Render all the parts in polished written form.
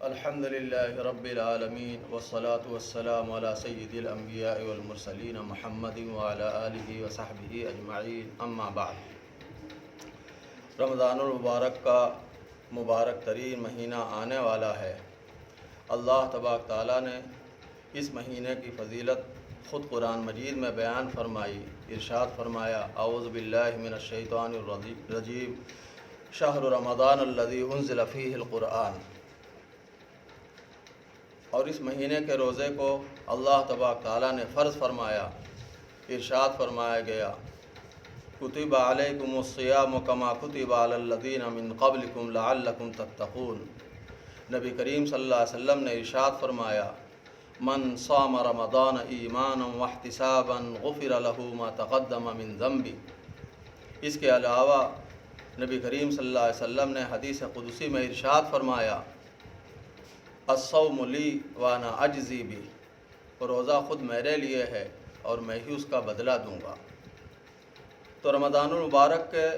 الحمد للہ رب العالمین والصلاة والسلام علی سید الانبیاء والمرسلین محمد وعلی آلہ وصحبہ اجمعین، اما بعد۔ رمضان المبارک کا مبارک ترین مہینہ آنے والا ہے۔ اللہ تبارک تعالیٰ نے اس مہینے کی فضیلت خود قرآن مجید میں بیان فرمائی۔ ارشاد فرمایا، اعوذ باللہ من الشیطان الرجیم، شہر رمضان الذی انزل فیہ القرآن۔ اور اس مہینے کے روزے کو اللہ تبارک تعالیٰ نے فرض فرمایا۔ ارشاد فرمایا گیا، کتب علیکم الصیام کما کتب علی الذین من قبلکم لعلکم تتقون۔ نبی کریم صلی اللہ علیہ وسلم نے ارشاد فرمایا، من صام رمضان ایمانا واحتسابا غفر له ما تقدم من ذنبہ۔ اس کے علاوہ نبی کریم صلی اللہ علیہ وسلم نے حدیث قدسی میں ارشاد فرمایا، الصوم لی وانا اجزی بھی۔ روزہ خود میرے لیے ہے اور میں ہی اس کا بدلہ دوں گا۔ تو رمضان المبارک کے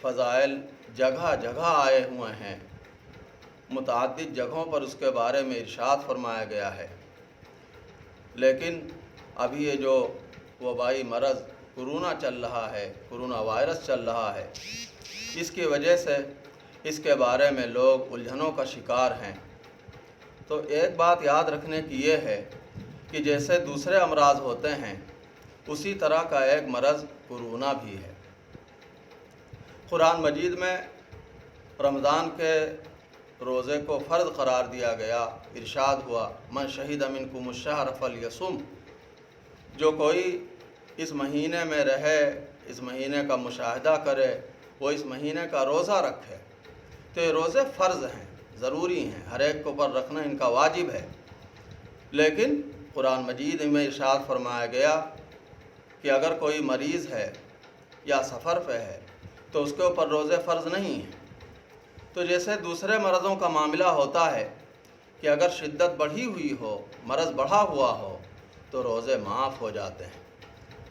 فضائل جگہ جگہ آئے ہوئے ہیں، متعدد جگہوں پر اس کے بارے میں ارشاد فرمایا گیا ہے، لیکن ابھی یہ جو وبائی مرض کورونا چل رہا ہے، کورونا وائرس چل رہا ہے، اس کی وجہ سے اس کے بارے میں لوگ الجھنوں کا شکار ہیں۔ تو ایک بات یاد رکھنے کی یہ ہے کہ جیسے دوسرے امراض ہوتے ہیں، اسی طرح کا ایک مرض کورونا بھی ہے۔ قرآن مجید میں رمضان کے روزے کو فرض قرار دیا گیا۔ ارشاد ہوا، من شہد منکم الشہر فلیصم۔ جو کوئی اس مہینے میں رہے، اس مہینے کا مشاہدہ کرے، وہ اس مہینے کا روزہ رکھے۔ تو یہ روزے فرض ہیں، ضروری ہیں، ہر ایک کو پر رکھنا ان کا واجب ہے، لیکن قرآن مجید میں ارشاد فرمایا گیا کہ اگر کوئی مریض ہے یا سفر پہ ہے تو اس کے اوپر روزے فرض نہیں ہیں۔ تو جیسے دوسرے مرضوں کا معاملہ ہوتا ہے کہ اگر شدت بڑھی ہوئی ہو، مرض بڑھا ہوا ہو تو روزے معاف ہو جاتے ہیں،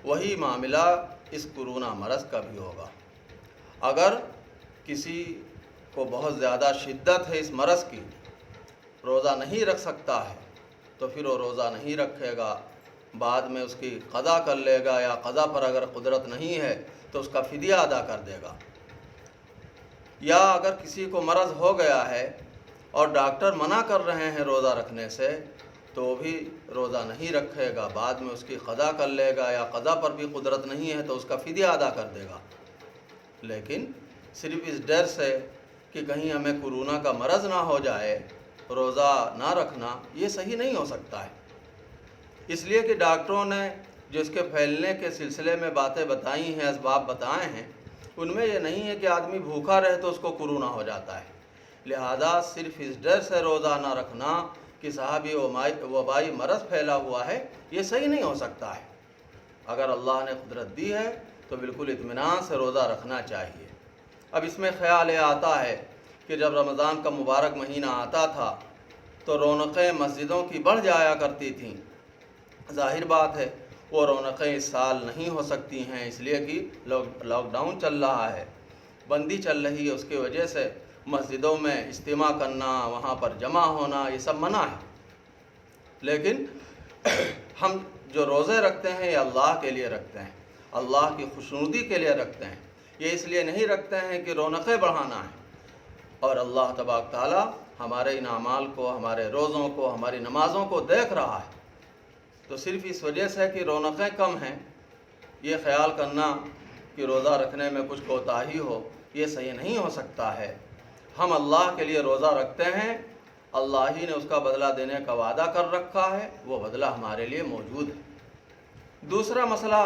وہی معاملہ اس کورونا مرض کا بھی ہوگا۔ اگر کسی کو بہت زیادہ شدت ہے اس مرض کی، روزہ نہیں رکھ سکتا ہے، تو پھر وہ روزہ نہیں رکھے گا، بعد میں اس کی قضا کر لے گا، یا قضا پر اگر قدرت نہیں ہے تو اس کا فدیہ ادا کر دے گا۔ یا اگر کسی کو مرض ہو گیا ہے اور ڈاکٹر منع کر رہے ہیں روزہ رکھنے سے، تو وہ بھی روزہ نہیں رکھے گا، بعد میں اس کی قضا کر لے گا، یا قضا پر بھی قدرت نہیں ہے تو اس کا فدیہ ادا کر دے گا۔ لیکن صرف اس ڈر سے کہ کہیں ہمیں کورونا کا مرض نہ ہو جائے، روزہ نہ رکھنا، یہ صحیح نہیں ہو سکتا ہے۔ اس لیے کہ ڈاکٹروں نے جو اس کے پھیلنے کے سلسلے میں باتیں بتائی ہیں، اسباب بتائے ہیں، ان میں یہ نہیں ہے کہ آدمی بھوکا رہے تو اس کو کورونا ہو جاتا ہے۔ لہذا صرف اس ڈر سے روزہ نہ رکھنا کہ صاحب یہ وبائی مرض پھیلا ہوا ہے، یہ صحیح نہیں ہو سکتا ہے۔ اگر اللہ نے قدرت دی ہے تو بالکل اطمینان سے روزہ رکھنا چاہیے۔ اب اس میں خیال یہ آتا ہے کہ جب رمضان کا مبارک مہینہ آتا تھا تو رونقیں مسجدوں کی بڑھ جایا کرتی تھیں۔ ظاہر بات ہے وہ رونقیں اس سال نہیں ہو سکتی ہیں، اس لیے کہ لاک ڈاؤن چل رہا ہے، بندی چل رہی ہے، اس کی وجہ سے مسجدوں میں اجتماع کرنا، وہاں پر جمع ہونا، یہ سب منع ہے۔ لیکن ہم جو روزے رکھتے ہیں یہ اللہ کے لیے رکھتے ہیں، اللہ کی خوشنودی کے لیے رکھتے ہیں، یہ اس لیے نہیں رکھتے ہیں کہ رونقیں بڑھانا ہے۔ اور اللہ تبارک تعالیٰ ہمارے ان اعمال کو، ہمارے روزوں کو، ہماری نمازوں کو دیکھ رہا ہے۔ تو صرف اس وجہ سے کہ رونقیں کم ہیں، یہ خیال کرنا کہ روزہ رکھنے میں کچھ کوتاہی ہو، یہ صحیح نہیں ہو سکتا ہے۔ ہم اللہ کے لیے روزہ رکھتے ہیں، اللہ ہی نے اس کا بدلہ دینے کا وعدہ کر رکھا ہے، وہ بدلہ ہمارے لیے موجود ہے۔ دوسرا مسئلہ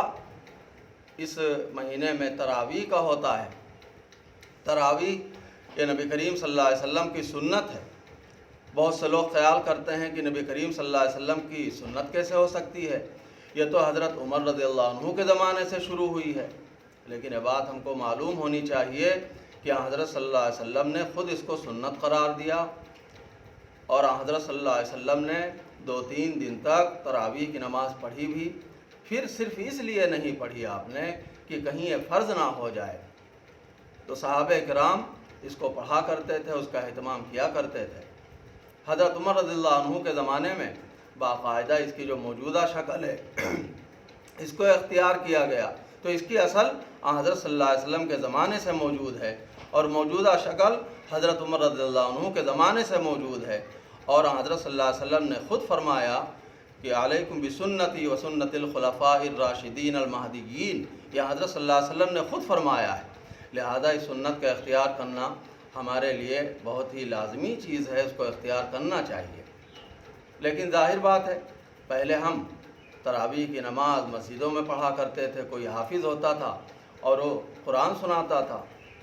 اس مہینے میں تراویح کا ہوتا ہے۔ تراویح یہ نبی کریم صلی اللہ علیہ وسلم کی سنت ہے۔ بہت سے لوگ خیال کرتے ہیں کہ نبی کریم صلی اللہ علیہ وسلم کی سنت کیسے ہو سکتی ہے، یہ تو حضرت عمر رضی اللہ عنہ کے زمانے سے شروع ہوئی ہے۔ لیکن یہ بات ہم کو معلوم ہونی چاہیے کہ حضرت صلی اللہ علیہ وسلم نے خود اس کو سنت قرار دیا، اور حضرت صلی اللہ علیہ وسلم نے 2-3 دن تک تراویح کی نماز پڑھی بھی۔ پھر صرف اس لیے نہیں پڑھی آپ نے کہ کہیں یہ فرض نہ ہو جائے، تو صحابہ کرام اس کو پڑھا کرتے تھے، اس کا اہتمام کیا کرتے تھے۔ حضرت عمر رضی اللہ عنہ کے زمانے میں باقاعدہ اس کی جو موجودہ شکل ہے اس کو اختیار کیا گیا، تو اس کی اصل حضرت صلی اللہ علیہ وسلم کے زمانے سے موجود ہے، اور موجودہ شکل حضرت عمر رضی اللہ عنہ کے زمانے سے موجود ہے۔ اور حضرت صلی اللہ علیہ وسلم نے خود فرمایا کہ علیکم بسنتی و سنت الخلفاء الراشدین المہدیین، یہ حضرت صلی اللہ علیہ وسلم نے خود فرمایا ہے، لہذا اس سنت کا اختیار کرنا ہمارے لیے بہت ہی لازمی چیز ہے، اس کو اختیار کرنا چاہیے۔ لیکن ظاہر بات ہے پہلے ہم تراویح کی نماز مسجدوں میں پڑھا کرتے تھے، کوئی حافظ ہوتا تھا اور وہ قرآن سناتا تھا،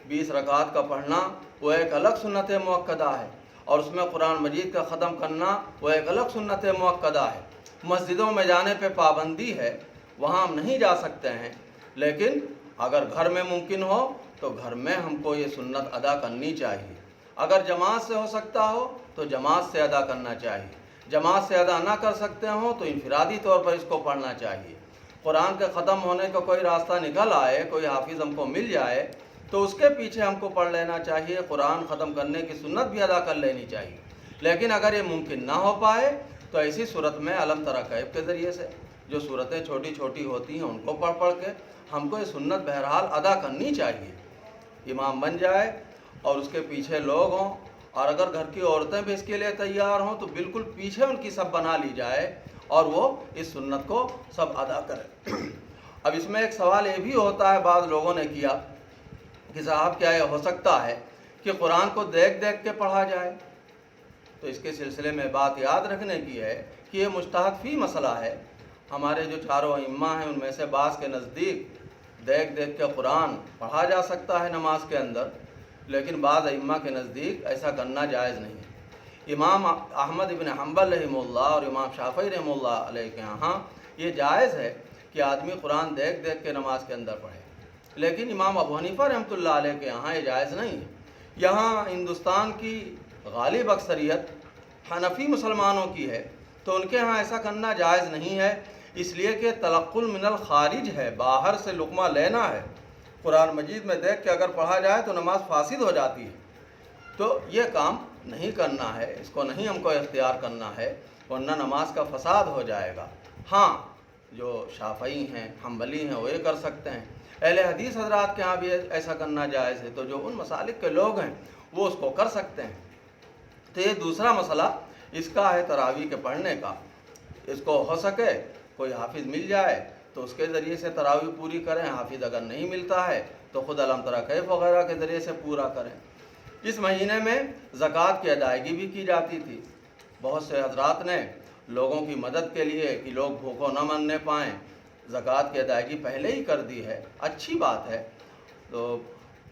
20 رکعت کا پڑھنا وہ ایک الگ سنت مؤکدہ ہے، اور اس میں قرآن مجید کا ختم کرنا وہ ایک الگ سنت مؤکدہ ہے۔ مسجدوں میں جانے پہ پابندی ہے، وہاں ہم نہیں جا سکتے ہیں، لیکن اگر گھر میں ممکن ہو تو گھر میں ہم کو یہ سنت ادا کرنی چاہیے۔ اگر جماعت سے ہو سکتا ہو تو جماعت سے ادا کرنا چاہیے، جماعت سے ادا نہ کر سکتے ہوں تو انفرادی طور پر اس کو پڑھنا چاہیے۔ قرآن کے ختم ہونے کا کوئی راستہ نکل آئے، کوئی حافظ ہم کو مل جائے تو اس کے پیچھے ہم کو پڑھ لینا چاہیے، قرآن ختم کرنے کی سنت بھی ادا کر لینی چاہیے۔ لیکن اگر یہ ممکن نہ ہو پائے تو ایسی صورت میں علم تری کیف کے ذریعے سے جو صورتیں چھوٹی چھوٹی ہوتی ہیں ان کو پڑھ پڑھ کے ہم کو یہ سنت بہرحال ادا کرنی چاہیے۔ امام بن جائے اور اس کے پیچھے لوگ ہوں، اور اگر گھر کی عورتیں بھی اس کے لیے تیار ہوں تو بالکل پیچھے ان کی سب بنا لی جائے اور وہ اس سنت کو سب ادا کرے۔ اب اس میں ایک سوال یہ بھی ہوتا ہے، بعض لوگوں نے کیا کہ صاحب کیا یہ ہو سکتا ہے کہ قرآن کو دیکھ دیکھ کے پڑھا جائے؟ تو اس کے سلسلے میں بات یاد رکھنے کی ہے کہ یہ مجتہد فی مسئلہ ہے۔ ہمارے جو چاروں ائمہ ہیں ان میں سے بعض کے نزدیک دیکھ دیکھ کے قرآن پڑھا جا سکتا ہے نماز کے اندر، لیکن بعض ائمہ کے نزدیک ایسا کرنا جائز نہیں ہے۔ امام احمد بن حنبل رحمہ اللہ اور امام شافعی رحمہ اللہ علیہ کے یہاں یہ جائز ہے کہ آدمی قرآن دیکھ دیکھ کے نماز کے اندر پڑھے، لیکن امام ابو حنیفہ رحمۃ اللہ علیہ کے یہاں یہ جائز نہیں ہے۔ یہاں ہندوستان کی غالب اکثریت حنفی مسلمانوں کی ہے، تو ان کے ہاں ایسا کرنا جائز نہیں ہے، اس لیے کہ تلقل من الخارج ہے، باہر سے لقمہ لینا ہے۔ قرآن مجید میں دیکھ کے اگر پڑھا جائے تو نماز فاسد ہو جاتی ہے، تو یہ کام نہیں کرنا ہے، اس کو نہیں ہم کو اختیار کرنا ہے، ورنہ نماز کا فساد ہو جائے گا۔ ہاں جو شافعی ہیں حنبلی ہیں وہ یہ کر سکتے ہیں، اہل حدیث حضرات کے ہاں بھی ایسا کرنا جائز ہے، تو جو ان مسالک کے لوگ ہیں وہ اس کو کر سکتے ہیں۔ تو یہ دوسرا مسئلہ اس کا ہے تراویح کے پڑھنے کا، اس کو ہو سکے کوئی حافظ مل جائے تو اس کے ذریعے سے تراویح پوری کریں، حافظ اگر نہیں ملتا ہے تو خود علم تری کیف وغیرہ کے ذریعے سے پورا کریں۔ اس مہینے میں زکوٰۃ کی ادائیگی بھی کی جاتی تھی، بہت سے حضرات نے لوگوں کی مدد کے لیے کہ لوگ بھوکوں نہ مرنے پائیں زکوٰۃ کی ادائیگی پہلے ہی کر دی ہے، اچھی بات ہے، تو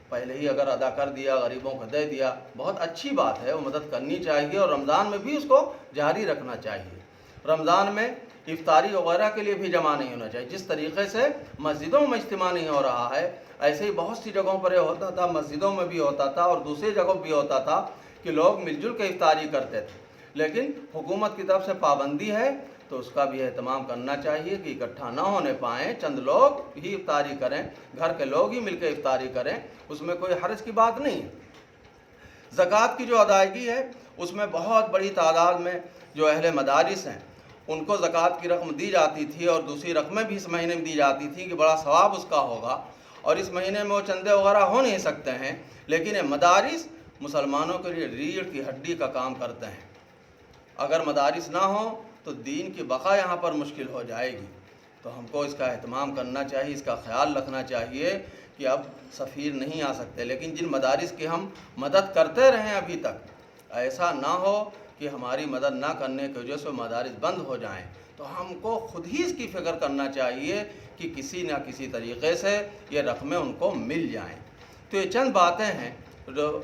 پہلے ہی اگر ادا کر دیا، غریبوں کو دے دیا، بہت اچھی بات ہے، وہ مدد کرنی چاہیے، اور رمضان میں بھی اس کو جاری رکھنا چاہیے۔ رمضان میں افطاری وغیرہ کے لیے بھی جمع نہیں ہونا چاہیے، جس طریقے سے مسجدوں میں اجتماع نہیں ہو رہا ہے ایسے ہی بہت سی جگہوں پر یہ ہوتا تھا، مسجدوں میں بھی ہوتا تھا اور دوسری جگہوں بھی ہوتا تھا کہ لوگ مل جل کے افطاری کرتے تھے، لیکن حکومت کی طرف سے پابندی ہے تو اس کا بھی اہتمام کرنا چاہیے کہ اکٹھا نہ ہونے پائیں، چند لوگ ہی افطاری کریں، گھر کے لوگ ہی مل کے افطاری کریں، اس میں کوئی حرج کی بات نہیں ہے۔ زکوٰۃ کی جو ادائیگی ہے اس میں بہت بڑی تعداد میں جو اہل مدارس ہیں ان کو زکوٰۃ کی رقم دی جاتی تھی، اور دوسری رقمیں بھی اس مہینے میں دی جاتی تھیں کہ بڑا ثواب اس کا ہوگا، اور اس مہینے میں وہ چندے وغیرہ ہو نہیں سکتے ہیں، لیکن یہ مدارس مسلمانوں کے لیے ریڑھ کی ہڈی کا کام کرتے ہیں۔ اگر مدارس نہ ہوں تو دین کی بقا یہاں پر مشکل ہو جائے گی، تو ہم کو اس کا اہتمام کرنا چاہیے، اس کا خیال رکھنا چاہیے کہ اب سفیر نہیں آ سکتے، لیکن جن مدارس کی ہم مدد کرتے رہیں ابھی تک، ایسا نہ ہو کہ ہماری مدد نہ کرنے کی وجہ سے مدارس بند ہو جائیں، تو ہم کو خود ہی اس کی فکر کرنا چاہیے کہ کسی نہ کسی طریقے سے یہ رقمیں ان کو مل جائیں۔ تو یہ چند باتیں ہیں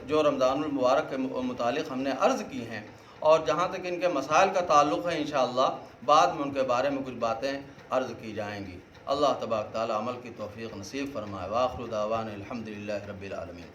جو رمضان المبارک کے متعلق ہم نے عرض کی ہیں، اور جہاں تک ان کے مسائل کا تعلق ہے انشاءاللہ بعد میں ان کے بارے میں کچھ باتیں عرض کی جائیں گی۔ اللہ تبارک تعالی عمل کی توفیق نصیب فرمائے۔ وآخر دعوانا الحمدللہ رب العالمین۔